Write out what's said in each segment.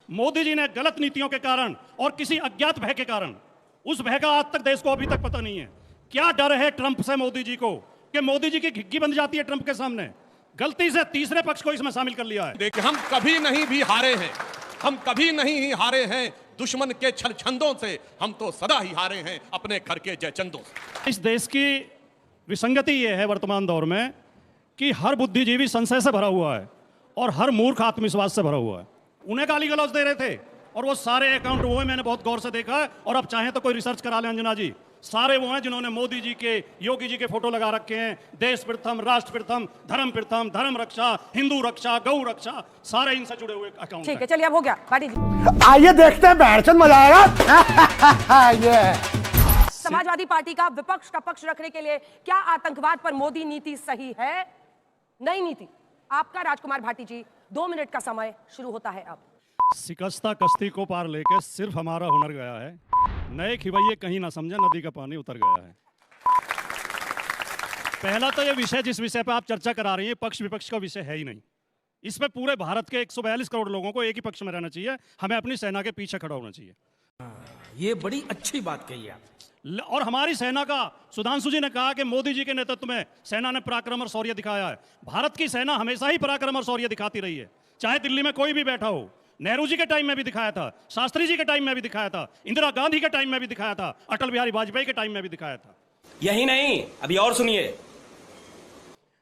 मोदी जी ने गलत नीतियों के कारण और किसी अज्ञात भय के कारण, उस भय का आज तक देश को अभी तक पता नहीं है। क्या डर है ट्रंप से मोदी जी को कि मोदी जी की घिग्गी बन जाती है ट्रंप के सामने। गलती से तीसरे पक्ष को इसमें शामिल कर लिया है। देखिए, हम कभी नहीं भी हारे हैं, हम कभी नहीं हारे हैं दुश्मन के छल छंदों से, हम तो सदा ही हारे हैं अपने घर के जयचंदों से। इस देश की विसंगति ये है वर्तमान दौर में कि हर बुद्धिजीवी संशय से भरा हुआ है और हर मूर्ख आत्मविश्वास से भरा हुआ है। उन्हें गाली गलौज दे रहे थे और वो सारे अकाउंट वो है, मैंने बहुत गौर से देखा है। और अब चाहें तो कोई रिसर्च करा लें अंजना जी, सारे वो हैं जिन्होंने मोदी जी के, योगी जी के फोटो लगा रखे हैं। देश प्रथम, राष्ट्र प्रथम, धर्म रक्षा, हिंदू रक्षा, गौ रक्षा, सारे इनसे जुड़े हुए अकाउंट। ठीक है, चलिए अब हो गया पार्टी जी। आइए देखते हैं, बैठचंद मजा आएगा। ये समाजवादी पार्टी का विपक्ष का पक्ष रखने के लिए क्या आतंकवाद पर मोदी नीति सही है? नई नीति आपका राजकुमार भाटी जी, 2 मिनट का समय शुरू होता है अब। शिकस्ता कश्ती को पार लेके सिर्फ हमारा हुनर गया है, नए खिवैये कहीं ना समझे नदी का पानी उतर गया है। पहला तो ये विषय, जिस विषय पे आप चर्चा करा रही हैं, पक्ष विपक्ष का विषय है ही नहीं। इस पे पूरे भारत के 142 करोड़ लोगों को एक ही पक्ष में रहना चाहिए। हमें अपनी सेना के पीछे खड़ा होना चाहिए। ये बड़ी अच्छी बात कही आप। और हमारी सेना का, सुधांशु जी ने कहा कि मोदी जी के नेतृत्व में सेना ने पराक्रम और शौर्य दिखाया है। भारत की सेना हमेशा ही पराक्रम और शौर्य दिखाती रही है, चाहे दिल्ली में कोई भी बैठा हो। नेहरू जी के टाइम में भी दिखाया था, शास्त्री जी के टाइम में भी दिखाया था, इंदिरा गांधी के टाइम में भी दिखाया था, अटल बिहारी वाजपेयी के टाइम में भी दिखाया था। यही नहीं, अभी और सुनिए।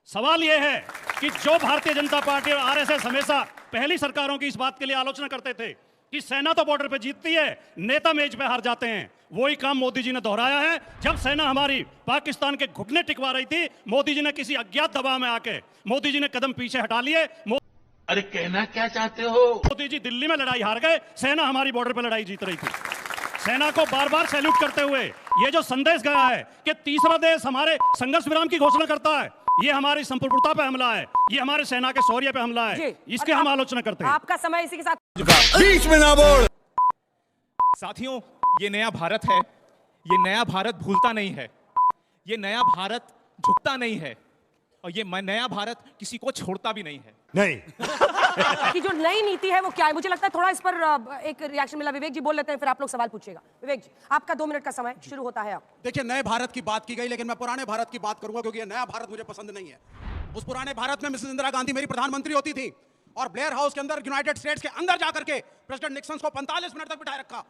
सवाल यह है कि जो भारतीय जनता पार्टी और आरएसएस हमेशा पहली सरकारों की इस बात के लिए आलोचना करते थे कि सेना तो बॉर्डर पे जीतती है, नेता मेज पे हार जाते हैं, वही काम मोदी जी ने दोहराया है। जब सेना हमारी पाकिस्तान के घुटने टिकवा रही थी, मोदी जी ने किसी अज्ञात दबाव में आके मोदी जी ने कदम पीछे हटा लिए। अरे कहना क्या चाहते हो? मोदी जी दिल्ली में लड़ाई हार गए, सेना हमारी बॉर्डर पे लड़ाई जीत रही थी। सेना को बार बार सैल्यूट करते हुए ये जो संदेश गया है कि तीसरा देश हमारे संघर्ष विराम की घोषणा करता है, ये हमारी संप्रभुता पे हमला है, ये हमारे सेना के शौर्य पे हमला है, इसके हम आलोचना करते हैं। आपका समय इसी के साथ बीच में ना बोल। साथियों, ये नया भारत है, ये नया भारत भूलता नहीं है, ये नया भारत झुकता नहीं है, और ये नया भारत किसी को छोड़ता भी नहीं है। नहीं कि जो नई नीति है वो क्या है? मुझे लगता है थोड़ा इस पर एक रिएक्शन मिला। विवेक जी बोल लेते हैं, फिर आप लोग सवाल पूछिएगा। विवेक जी, आपका 2 मिनट का समय शुरू होता है अब। देखिए, नए भारत की बात की गई, लेकिन मैं पुराने भारत की बात करूंगा, क्योंकि ये नया भारत मुझे पसंद नहीं है। उस पुराने भारत में मिसेस इंदिरा गांधी मेरी प्रधानमंत्री होती थी और ब्लेयर हाउस के अंदर, यूनाइटेड स्टेट्स के अंदर जाकर के प्रेसिडेंट निक्सन को 45 मिनट तक बिठाए रखा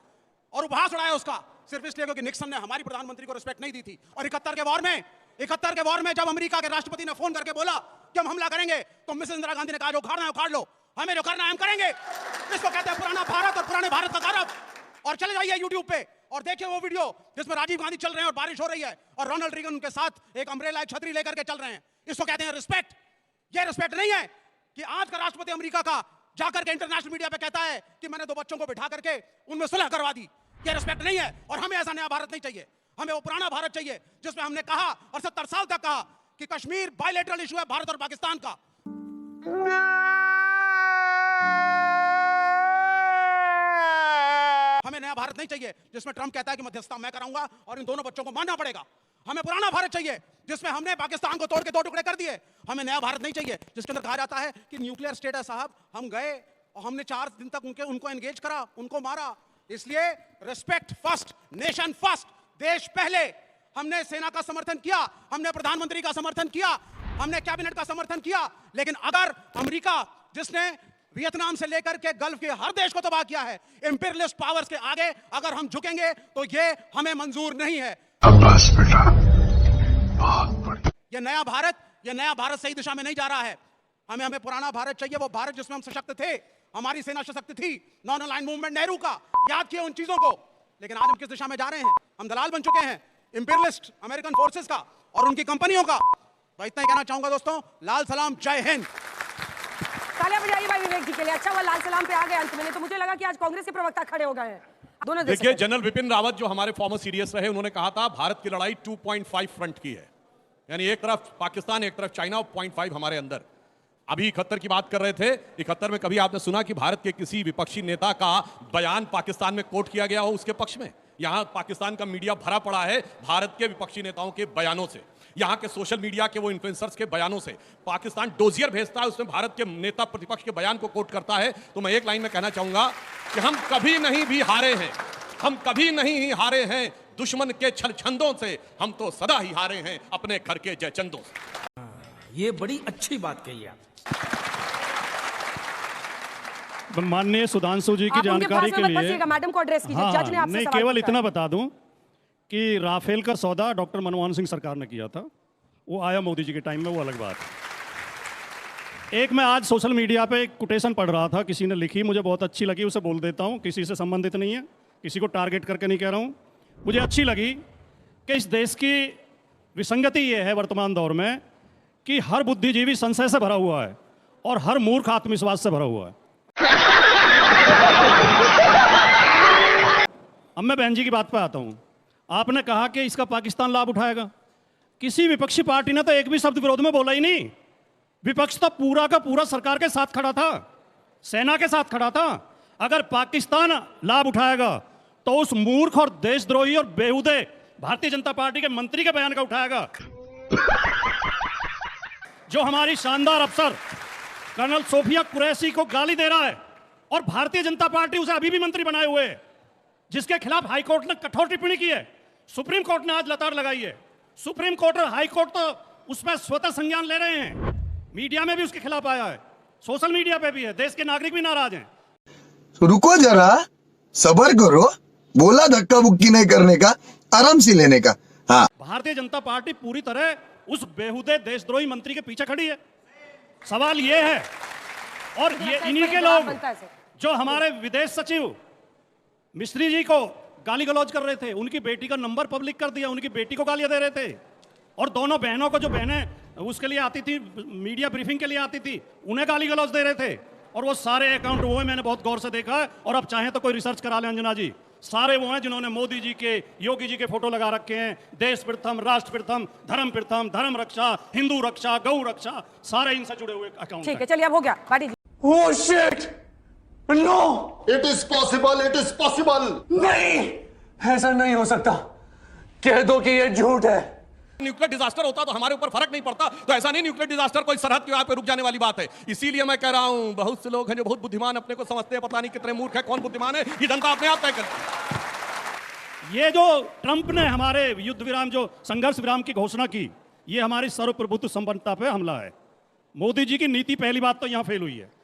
और उपहास उड़ाया उसका, सिर्फ इसलिए क्योंकि निक्सन ने हमारी प्रधानमंत्री को रिस्पेक्ट नहीं दी थी। और 71 के वॉर में जब अमेरिका के राष्ट्रपति ने फोन करके बोला कि हम हमला करेंगे, तो मिसेस इंदिरा गांधी ने कहा जो उखाड़ना है उखाड़ लो, हमें जो करना है हम करेंगे। इसको कहते हैं पुराना भारत और पुराने भारत का गौरव। और चले जाइए यूट्यूब पे और देखिए वो वीडियो जिसमें राजीव गांधी चल रहे हैं और बारिश हो रही है और रोनाल्ड रीगन उनके साथ एक अम्ब्रेला, एक छतरी लेकर के चल रहे हैं। इसको कहते हैं रिस्पेक्ट। ये रिस्पेक्ट नहीं है कि आज का राष्ट्रपति अमेरिका का जाकर के इंटरनेशनल मीडिया पे कहता है कि मैंने 2 बच्चों को बिठा करके उनमें सुलह करवा दी। ये रिस्पेक्ट नहीं है और हमें ऐसा नया भारत नहीं चाहिए। हमें वो पुराना भारत चाहिए जिसमें हमने कहा और 70 साल तक कहा कि कश्मीर बायलैटरल इशू है भारत और पाकिस्तान का। हमें नया भारत नहीं चाहिए जिसमें ट्रंप कहता है कि मध्यस्थता मैं कराऊंगा और इन दोनों बच्चों को मानना पड़ेगा। हमें पुराना भारत चाहिए जिसमें हमने पाकिस्तान को तोड़ के 2 टुकड़े कर दिए। हमें नया भारत नहीं चाहिए जिसके अंदर कहा जाता है कि न्यूक्लियर स्टेट है साहब, हम गए और हमने 4 दिन तक उनको एंगेज करा, उनको मारा। इसलिए रिस्पेक्ट फर्स्ट, नेशन फर्स्ट, देश पहले। हमने सेना का समर्थन किया, हमने प्रधानमंत्री का समर्थन किया, हमने कैबिनेट का समर्थन किया, लेकिन अगर अमेरिका जिसने वियतनाम से लेकर के गल्फ के हर देश को तबाह किया है, इंपीरियलिस्ट पावर्स के आगे अगर हम झुकेंगे तो ये हमें मंजूर नहीं है। बस बेटा, बहुत बढ़िया। ये नया भारत सही दिशा में नहीं जा रहा है। हमें पुराना भारत चाहिए, वो भारत जिसमें हम सशक्त थे, हमारी सेना सशक्त थी, नॉन अलाइन मूवमेंट नेहरू का, याद किए उन चीजों को। लेकिन आज हम किस दिशा में जा रहे हैं? हम दलाल बन चुके हैं इंपीरियलिस्ट अमेरिकन फोर्सेस का और उनकी कंपनियों का। तो इतना ही कहना चाहूंगा दोस्तों, लाल सलाम, जय हिंद। तालियां बजाइए भाई विवेक जी के लिए। अच्छा हुआ लाल सलाम पे आ गए अंत में, तो मुझे लगा कि आज कांग्रेस के प्रवक्ता खड़े हो गए हैं दोनों। देखिए, जनरल विपिन रावत जो हमारे फॉर्मर सीडीएस रहे, उन्होंने कहा था भारत की लड़ाई 2.5 फ्रंट की है, यानी एक तरफ पाकिस्तान, एक तरफ चाइना, 0.5 हमारे अंदर। अभी 71 की बात कर रहे थे। 71 में कभी आपने सुना कि भारत के किसी विपक्षी नेता का बयान पाकिस्तान में कोट किया गया हो उसके पक्ष में? यहां पाकिस्तान का मीडिया भरा पड़ा है भारत के विपक्षी नेताओं के बयानों से। यहाँ के सोशल मीडिया के वो इन्फ्लुएंसर्स के बयानों से। पाकिस्तान डोजियर भेजता है, उसमें भारत के नेता प्रतिपक्ष के बयान को कोट करता है। तो मैं एक लाइन में कहना चाहूंगा कि हम कभी नहीं भी हारे हैं, हम कभी नहीं ही हारे हैं दुश्मन के छल छंदों से, हम तो सदा ही हारे हैं अपने घर के जयचंदों से। ये बड़ी अच्छी बात कही आप। माननीय सुधांशु जी की आप उनके जानकारी पास के में मत लिए बसिएगा, मैडम को एड्रेस कीजिए। हाँ, जज ने आपसे नहीं, सवाल केवल पूछा इतना है। बता दूं कि राफेल का सौदा डॉक्टर मनमोहन सिंह सरकार ने किया था, वो आया मोदी जी के टाइम में, वो अलग बात है। एक मैं आज सोशल मीडिया पे एक कोटेशन पढ़ रहा था, किसी ने लिखी, मुझे बहुत अच्छी लगी, उसे बोल देता हूँ। किसी से संबंधित नहीं है, किसी को टारगेट करके नहीं कह रहा हूँ। मुझे अच्छी लगी कि इस देश की विसंगति ये है वर्तमान दौर में कि हर बुद्धिजीवी संशय से भरा हुआ है और हर मूर्ख आत्मविश्वास से भरा हुआ है। अब मैं बहन जी की बात पे आता हूं। आपने कहा कि इसका पाकिस्तान लाभ उठाएगा। किसी विपक्षी पार्टी ने तो एक भी शब्द विरोध में बोला ही नहीं। विपक्ष तो पूरा का पूरा सरकार के साथ खड़ा था, सेना के साथ खड़ा था। अगर पाकिस्तान लाभ उठाएगा तो उस मूर्ख और देशद्रोही और बेहुदे भारतीय जनता पार्टी के मंत्री के बयान का उठाएगा, जो हमारी शानदार अफसर कर्नल सोफिया कुरैशी को गाली दे रहा है और भारतीय जनता पार्टी उसे अभी भी मंत्री बनाए हुए है, जिसके खिलाफ हाई कोर्ट ने कठोर टिप्पणी की है। सुप्रीम कोर्ट ने आज लताड़ लगाई है। सुप्रीम कोर्ट और हाई कोर्ट तो उस पर स्वतः संज्ञान ले रहे हैं। मीडिया में भी उसके खिलाफ आया है, सोशल मीडिया पे भी है, देश के नागरिक भी नाराज हैं। रुको जरा, सबर करो, बोला धक्का बुक्की नहीं करने का, आराम से लेने का। हाँ, भारतीय जनता पार्टी पूरी तरह उस बेहुदे देशद्रोही मंत्री के पीछे खड़ी है। सवाल ये है, और ये इन्हीं के लोग जो हमारे विदेश सचिव मिस्त्री जी को गाली गलौज कर रहे थे, उनकी बेटी का नंबर पब्लिक कर दिया, उनकी बेटी को गालियां दे रहे थे। और दोनों बहनों को, जो बहनें उसके लिए आती थी, मीडिया ब्रीफिंग के लिए आती थी, उन्हें गाली गलौज दे रहे थे। और वो सारे अकाउंट वो है, मैंने बहुत गौर से देखा है। और अब चाहें तो कोई रिसर्च करा लें अंजना जी, सारे वो हैं जिन्होंने मोदी जी के, योगी जी के फोटो लगा रखे हैं। देश प्रथम, राष्ट्र प्रथम, धर्म रक्षा, हिंदू रक्षा, गौ रक्षा, सारे इनसे जुड़े हुए अकाउंट। ठीक है, चलिए अब हो गया। भाटी जी, Oh shit! No! It is possible. It is possible. नहीं, ऐसा नहीं हो सकता। कह दो कि ये झूठ है। न्यूक्लियर डिजास्टर होता तो हमारे ऊपर फर्क नहीं पड़ता, तो ऐसा नहीं न्यूक्लियर डिजास्टर कोई सरहद के यहाँ पे रुक जाने वाली बात है। इसीलिए मैं कह रहा हूं, बहुत से लोग हैं जो बहुत बुद्धिमान अपने को समझते हैं, पता नहीं कितने मूर्ख है, कौन बुद्धिमान है, ये जनता अपने आप तय करती है। ये जो ट्रंप ने हमारे युद्ध विराम, जो संघर्ष विराम की घोषणा की, ये हमारी सर्वप्रभुत्व संपन्नता पे हमला है। मोदी जी की नीति पहली बात तो यहां फेल हुई है।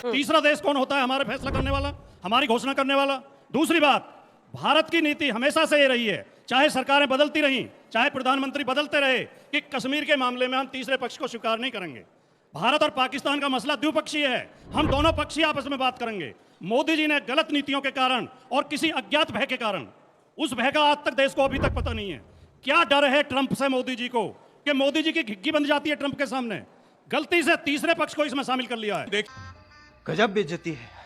तीसरा देश कौन होता है हमारे फैसला करने वाला, हमारी घोषणा करने वाला? दूसरी बात, भारत की नीति हमेशा से ये रही है, चाहे सरकारें बदलती रहीं, चाहे प्रधानमंत्री बदलते रहे, कि कश्मीर के मामले में हम तीसरे पक्ष को स्वीकार नहीं करेंगे। भारत और पाकिस्तान का मसला द्विपक्षीय है, हम दोनों पक्षीय आपस में बात करेंगे। मोदी जी ने गलत नीतियों के कारण और किसी अज्ञात भय के कारण, उस भय का आज तक देश को अभी तक पता नहीं है। क्या डर है ट्रंप से मोदी जी को, कि मोदी जी की घिग्गी बन जाती है ट्रंप के सामने? गलती से तीसरे पक्ष को इसमें शामिल कर लिया है। गजब बेइज्जती है।